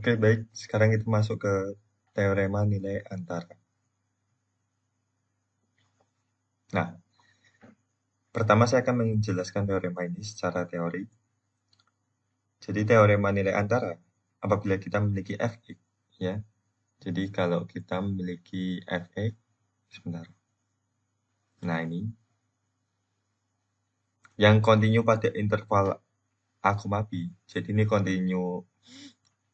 Oke, baik. Sekarang kita masuk ke teorema nilai antara. Nah, pertama saya akan menjelaskan teorema ini secara teori. Jadi teorema nilai antara apabila kita memiliki fx, ya. Jadi kalau kita memiliki fx, sebentar. Nah, ini yang kontinu pada interval a, b. Jadi ini kontinu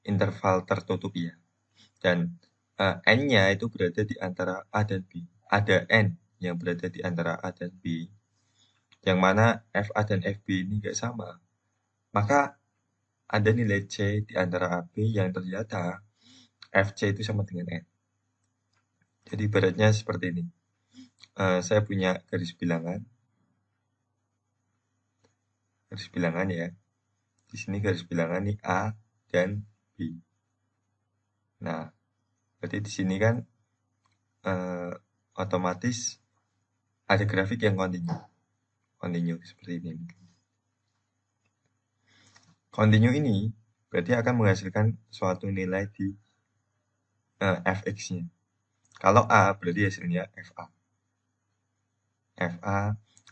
interval tertutup ya. Dan n-nya itu berada di antara a dan b. Ada n yang berada di antara a dan b, yang mana fa dan fb ini nggak sama. Maka ada nilai c di antara AB yang ternyata fc itu sama dengan n. Jadi ibaratnya seperti ini. Saya punya garis bilangan ya. Di sini garis bilangan nih A dan B. Nah, berarti di sini kan otomatis ada grafik yang kontinu seperti ini. Kontinu ini berarti akan menghasilkan suatu nilai di fx-nya. Kalau A berarti hasilnya fa.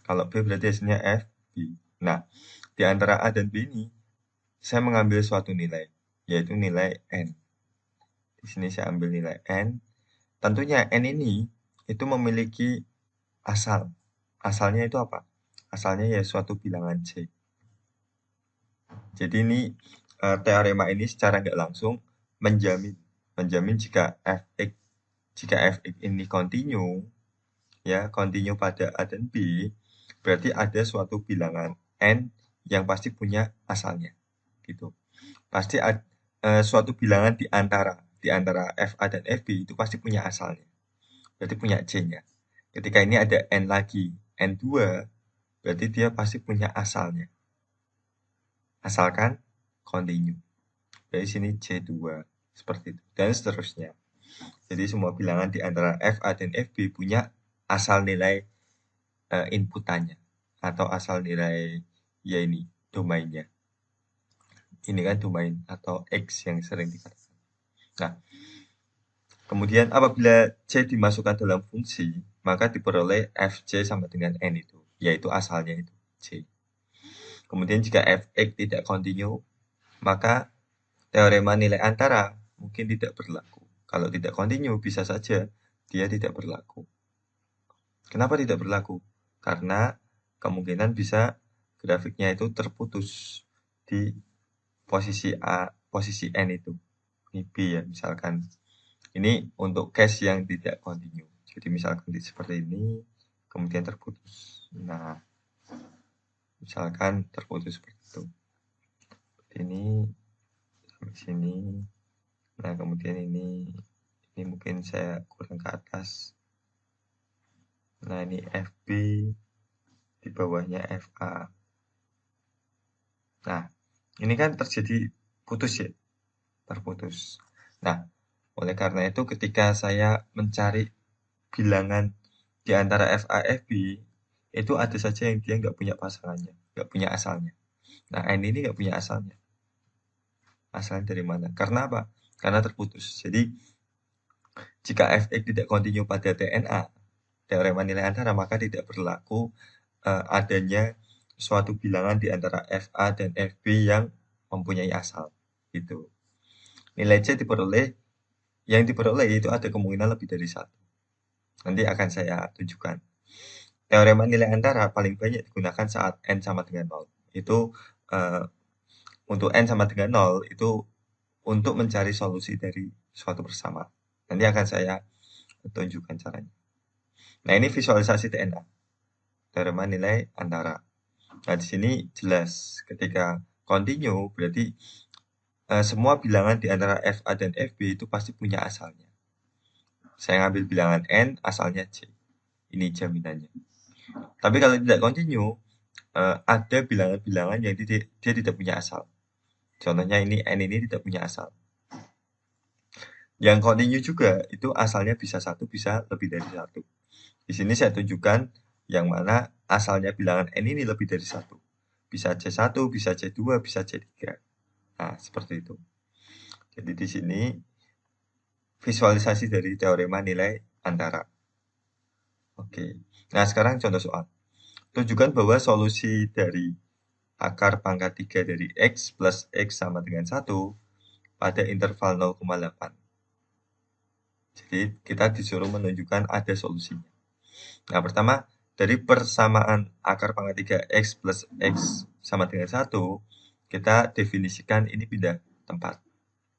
Kalau B berarti hasilnya fb. Nah, di antara A dan B ini saya mengambil suatu nilai, yaitu nilai n. Di sini saya ambil nilai n. Tentunya n ini itu memiliki asal. Asalnya itu apa? Asalnya ya suatu bilangan c. Jadi ini teorema ini secara nggak langsung menjamin jika fx ini kontinu, ya kontinu pada a dan b, berarti ada suatu bilangan n yang pasti punya asalnya, gitu. Pasti ada suatu bilangan di antara fa dan fb itu pasti punya asalnya, berarti punya c-nya. Ketika ini ada n lagi, n2, berarti dia pasti punya asalnya. Asalkan kontinu. Dari sini C2, seperti itu. Dan seterusnya. Jadi semua bilangan di antara FA dan FB punya asal nilai inputannya. Atau asal nilai, ya ini, domainnya. Ini kan domain atau X yang sering dikatakan. Nah, kemudian apabila C dimasukkan dalam fungsi, maka diperoleh FC sama dengan N itu. Yaitu asalnya itu, C. Kemudian jika fx tidak kontinu, maka teorema nilai antara mungkin tidak berlaku. Kalau tidak kontinu, bisa saja dia tidak berlaku. Kenapa tidak berlaku? Karena kemungkinan bisa grafiknya itu terputus di posisi A, posisi N itu. Ini B ya, misalkan. Ini untuk case yang tidak kontinu. Jadi misalkan seperti ini, kemudian terputus. Nah, misalkan terputus seperti itu. Ini sampai sini. Nah, kemudian ini mungkin saya kurang ke atas. Nah, ini FB, di bawahnya FA. Nah, ini kan terjadi putus ya, terputus. Nah, oleh karena itu ketika saya mencari bilangan di antara FA, FB, itu ada saja yang dia nggak punya pasangannya, nggak punya asalnya. Nah, N ini nggak punya asalnya. Asalnya dari mana? Karena apa? Karena terputus. Jadi, jika fx tidak kontinu pada TNA, teorema nilai antara, maka tidak berlaku adanya suatu bilangan di antara FA dan FB yang mempunyai asal. Gitu. Nilai C yang diperoleh itu ada kemungkinan lebih dari satu. Nanti akan saya tunjukkan. Teorema nilai antara paling banyak digunakan saat N sama dengan 0. Itu untuk N sama dengan 0 itu untuk mencari solusi dari suatu persamaan. Nanti akan saya tunjukkan caranya. Nah, ini visualisasi TNA. Teorema nilai antara. Nah, di sini jelas ketika kontinu berarti semua bilangan di antara FA dan FB itu pasti punya asalnya. Saya ngambil bilangan N, asalnya C. Ini jaminannya. Tapi kalau tidak kontinu, ada bilangan-bilangan yang dia tidak punya asal. Contohnya ini N ini tidak punya asal. Yang kontinu juga itu asalnya bisa satu, bisa lebih dari satu. Di sini saya tunjukkan yang mana asalnya bilangan N ini lebih dari satu. Bisa C1, bisa C2, bisa C3. Nah, seperti itu. Jadi di sini visualisasi dari teorema nilai antara. Oke. Nah, sekarang contoh soal. Tunjukkan bahwa solusi dari akar pangkat 3 dari X plus X sama dengan 1 pada interval 0,8. Jadi, kita disuruh menunjukkan ada solusinya. Nah, pertama, dari persamaan akar pangkat 3 X plus X sama dengan 1, kita definisikan ini pindah tempat.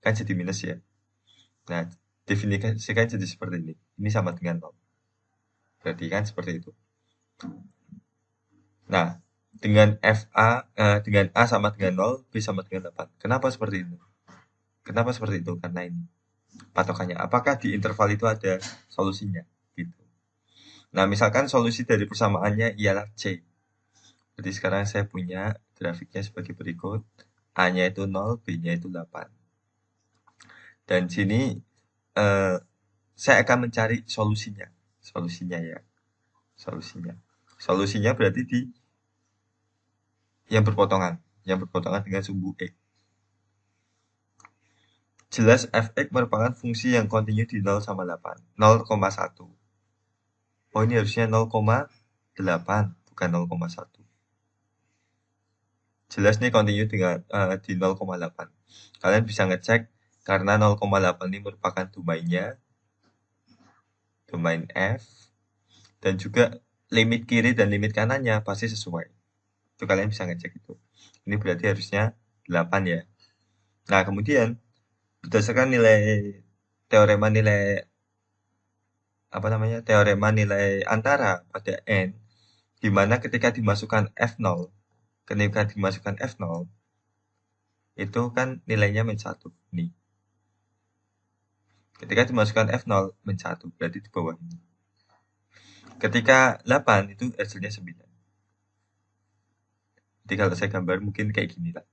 Kan jadi minus ya. Nah, definisikan jadi seperti ini. Ini sama dengan 0. Berarti kan seperti itu. Nah, dengan dengan A sama dengan 0, B sama dengan 8. Kenapa seperti itu? Kenapa seperti itu? Karena ini patokannya. Apakah di interval itu ada solusinya? Gitu. Nah, misalkan solusi dari persamaannya ialah C. Jadi sekarang saya punya grafiknya sebagai berikut. A-nya itu 0, B-nya itu 8. Dan sini saya akan mencari solusinya. Solusinya ya. Solusinya berarti di yang berpotongan dengan sumbu X. Jelas fx merupakan fungsi yang kontinu di 0 sama 8. 0,1. Oh, ini harusnya 0,8, bukan 0,1. Jelas nih kontinu dengan di 0,8. Kalian bisa ngecek karena 0,8 ini merupakan domain F, dan juga limit kiri dan limit kanannya pasti sesuai. Itu kalian bisa ngecek itu. Ini berarti harusnya 8 ya. Nah, kemudian berdasarkan teorema nilai antara pada n, di mana ketika dimasukkan F0 itu kan nilainya min 1 nih. Ketika dimasukkan F0 min 1 berarti di bawah ini. Ketika 8 itu hasilnya 9. Jadi kalau saya gambar mungkin kayak gini lah.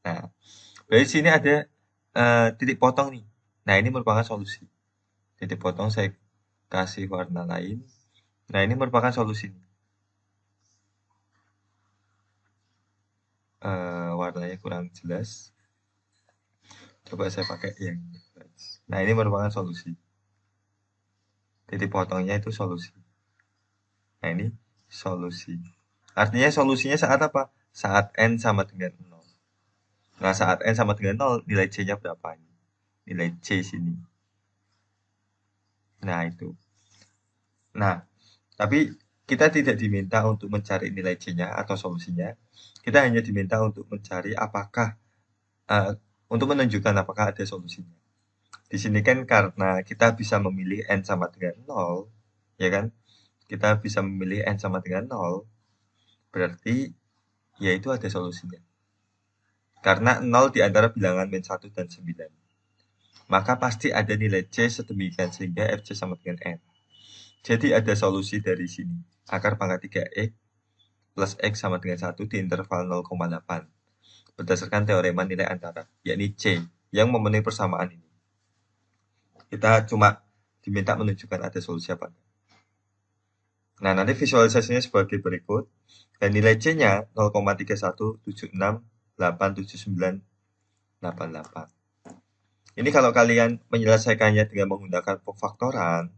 Nah, dari sini ada titik potong nih. Nah, ini merupakan solusi. Titik potong saya kasih warna lain. Nah, ini merupakan solusi. Warnanya kurang jelas. Coba saya pakai yang jelas. Nah, ini merupakan solusi. Titik potongnya itu solusi. Nah, ini solusi. Artinya solusinya saat apa? Saat n sama dengan 0. Nah, saat n sama dengan 0, nilai c-nya berapa? Nilai c sini. Nah, itu. Nah, tapi kita tidak diminta untuk mencari nilai c-nya atau solusinya. Kita hanya diminta untuk mencari untuk menunjukkan apakah ada solusinya. Di sini kan karena kita bisa memilih n sama dengan 0, ya kan? Kita bisa memilih n sama dengan 0, berarti ya itu ada solusinya. Karena 0 di antara bilangan min 1 dan 9. Maka pasti ada nilai c sedemikian sehingga fc sama dengan n. Jadi ada solusi dari sini. Akar pangkat 3x plus x sama dengan 1 di interval 0,8. Berdasarkan teorema nilai antara, yakni c, yang memenuhi persamaan ini. Kita cuma diminta menunjukkan ada solusi apa. Nah, nanti visualisasinya sebagai berikut. Dan nilai C-nya 0,317687988. Ini kalau kalian menyelesaikannya dengan menggunakan pemfaktoran,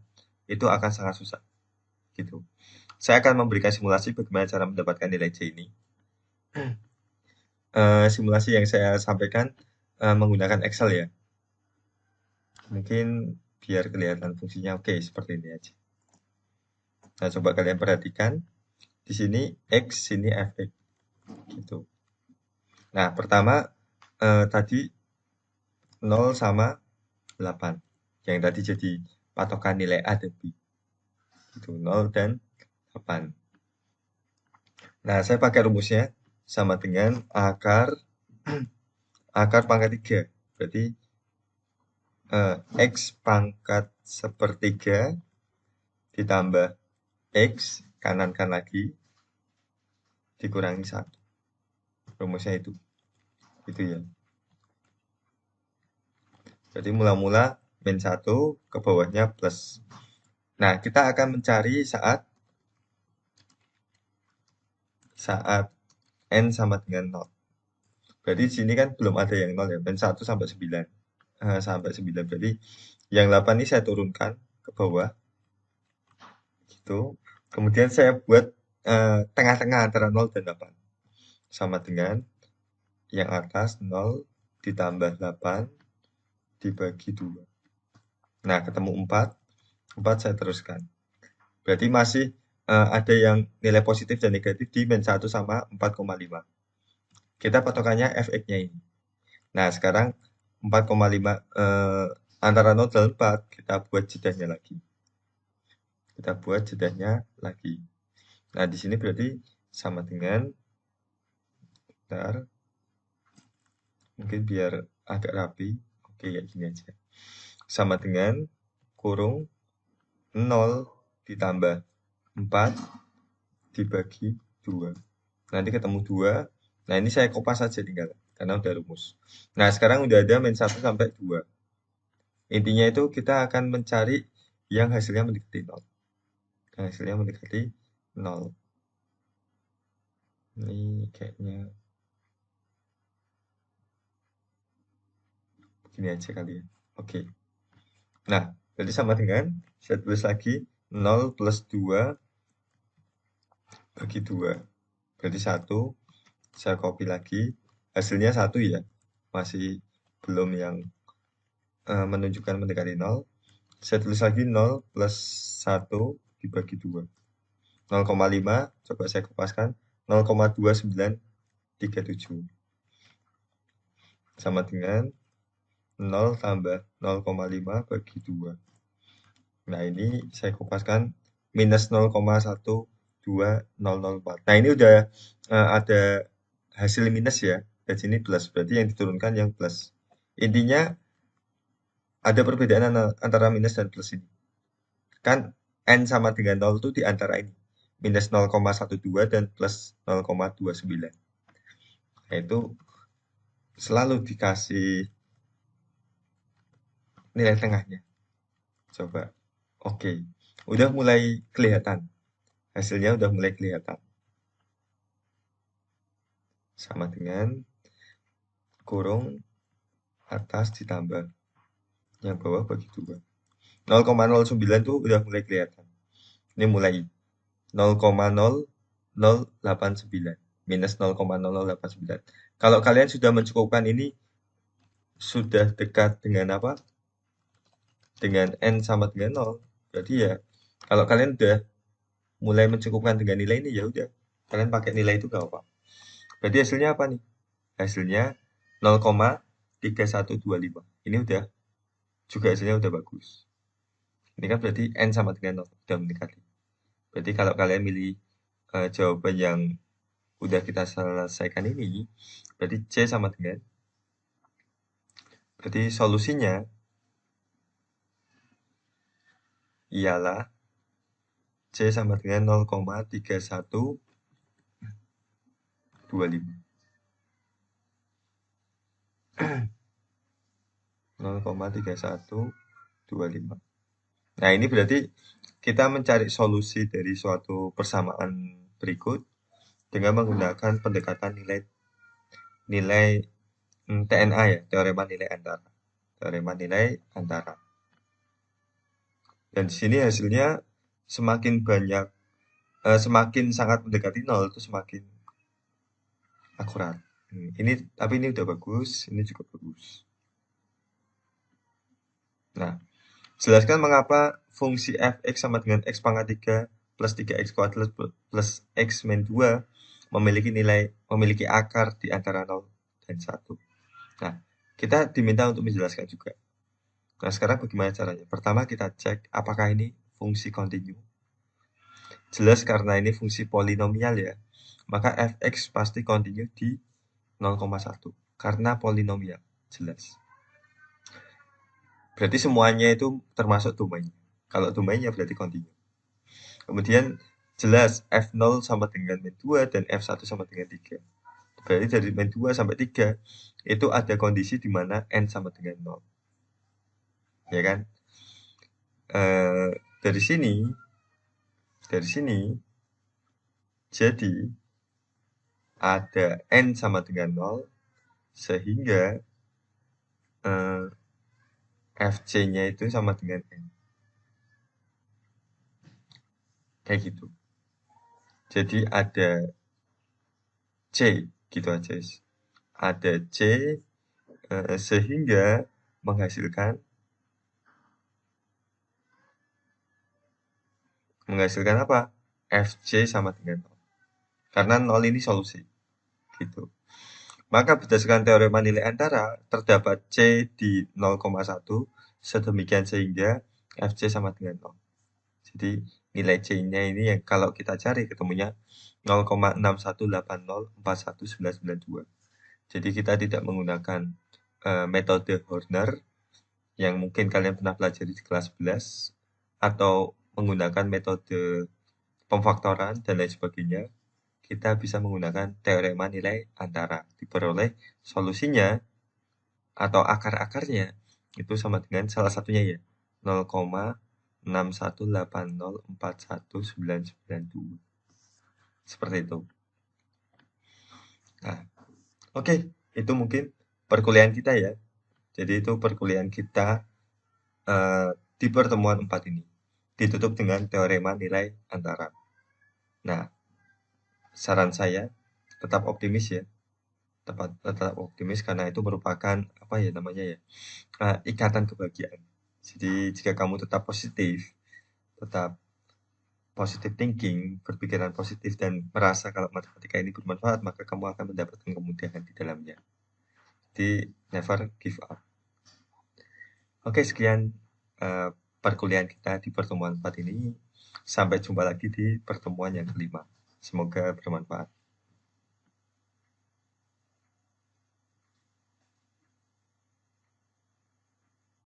itu akan sangat susah. Gitu. Saya akan memberikan simulasi bagaimana cara mendapatkan nilai C ini. Simulasi yang saya sampaikan menggunakan Excel ya. Mungkin biar kelihatan fungsinya oke, seperti ini aja. Nah, coba kalian perhatikan. Di sini X, sini Fx. Gitu. Nah, pertama tadi 0 sama 8. Yang tadi jadi patokan nilai A dan B. Gitu, 0 dan 8. Nah, saya pakai rumusnya sama dengan akar pangkat 3. Berarti X pangkat sepertiga ditambah X kanan-kan lagi dikurangi 1. Rumusnya itu. Gitu ya. Jadi mula-mula min 1 ke bawahnya plus. Nah, kita akan mencari saat n sama dengan 0. Berarti di sini kan belum ada yang 0 ya, min 1 sampai 9. sampai 9. Berarti yang 8 ini saya turunkan ke bawah gitu. Kemudian saya buat tengah-tengah antara 0 dan 8. Sama dengan yang atas 0 ditambah 8 dibagi 2. Nah, ketemu 4. 4 saya teruskan. Berarti masih ada yang nilai positif dan negatif di min 1 sama 4,5. Kita patokannya fx-nya ini. Nah, sekarang 4,5 antara 0 dan 4, kita buat jedahnya lagi. Nah, di sini berarti sama dengan, bentar, mungkin biar agak rapi. Oke, kayak gini aja. Sama dengan kurung 0 ditambah 4 dibagi 2. Nanti ketemu 2. Nah, ini saya kopas saja tinggal, karena udah rumus. Nah, sekarang udah ada min 1 sampai 2. Intinya itu kita akan mencari yang hasilnya mendekati 0. Yang hasilnya mendekati 0. Ini kayaknya begini aja kali ya. Oke. Nah, berarti sama dengan, saya tulis lagi, 0 plus 2 bagi 2. Berarti 1. Saya copy lagi. Hasilnya 1 ya. Masih belum yang menunjukkan mendekati 0. Saya tulis lagi 0 plus 1 dibagi 2. 0,5, coba saya kupaskan. 0,2937. Sama dengan 0 tambah 0,5 bagi 2. Nah, ini saya kupaskan minus 0,12004. Nah, ini udah ada hasil minus ya. Dan sini plus, berarti yang diturunkan yang plus. Intinya ada perbedaan antara minus dan plus ini. Kan N sama dengan 0 itu di antara ini. Minus 0,12 dan plus 0,29. Nah, itu selalu dikasih nilai tengahnya. Coba. Oke. Udah mulai kelihatan. Hasilnya udah mulai kelihatan. Sama dengan kurung atas ditambah yang bawah bagi 2. 0,09 tuh udah mulai kelihatan. Ini mulai 0,0089 minus 0,0089. Kalau kalian sudah mencukupkan ini, sudah dekat dengan apa? Dengan N sama dengan 0. Berarti ya, kalau kalian udah mulai mencukupkan dengan nilai ini, ya udah. Kalian pakai nilai itu gak apa. Berarti hasilnya apa nih? Hasilnya 0,3125. Ini udah juga hasilnya udah bagus. Ini kan berarti N sama dengan 0, udah mendekati. Berarti kalau kalian milih jawaban yang udah kita selesaikan ini, berarti C sama dengan, berarti solusinya ialah C sama dengan 0,3125. 0,3125. Nah, ini berarti kita mencari solusi dari suatu persamaan berikut dengan menggunakan pendekatan nilai TNA ya, teorema nilai antara. Teorema nilai antara. Dan di sini hasilnya semakin banyak, semakin sangat mendekati 0 itu semakin akurat. Tapi ini udah bagus, ini juga bagus. Nah, jelaskan mengapa fungsi fx sama dengan x pangkat 3 plus 3x kuadrat plus x min 2 memiliki akar di antara 0 dan 1. Nah, kita diminta untuk menjelaskan juga. Nah, sekarang bagaimana caranya? Pertama kita cek apakah ini fungsi kontinu. Jelas karena ini fungsi polinomial ya, maka fx pasti kontinu di 0,1 karena polinomial, jelas. Berarti semuanya itu termasuk domainnya. Kalau domainnya berarti kontinu. Kemudian jelas f0 sama dengan min 2 dan f1 sama dengan 3. Berarti dari min 2 sampai 3 itu ada kondisi di mana n sama dengan 0. Ya kan? Dari sini jadi ada n sama dengan 0 sehingga Fc-nya itu sama dengan N. Kayak gitu. Jadi ada C, gitu aja. Ada C sehingga menghasilkan apa? Fc sama dengan 0. Karena 0 ini solusi. Gitu. Maka berdasarkan teorema nilai antara, terdapat C di 0,1 sedemikian sehingga Fc sama dengan 0. Jadi nilai C-nya ini yang kalau kita cari ketemunya 0,6180419992. Jadi kita tidak menggunakan metode Horner yang mungkin kalian pernah pelajari di kelas 11 atau menggunakan metode pemfaktoran dan lain sebagainya. Kita bisa menggunakan teorema nilai antara, diperoleh solusinya atau akar-akarnya itu sama dengan salah satunya ya 0,6180419992. Seperti itu. Nah, oke, itu mungkin perkuliahan kita ya. Jadi itu perkuliahan kita di pertemuan 4 ini. Ditutup dengan teorema nilai antara. Nah, saran saya tetap optimis ya. Tetap optimis karena itu merupakan apa ya namanya ya? Ikatan kebahagiaan. Jadi jika kamu tetap positif, tetap positive thinking, berpikiran positif dan merasa kalau matematika ini bermanfaat, maka kamu akan mendapatkan kemudahan di dalamnya. Jadi never give up. Oke, sekian perkuliahan kita di pertemuan 4 ini. Sampai jumpa lagi di pertemuan yang kelima. Semoga bermanfaat.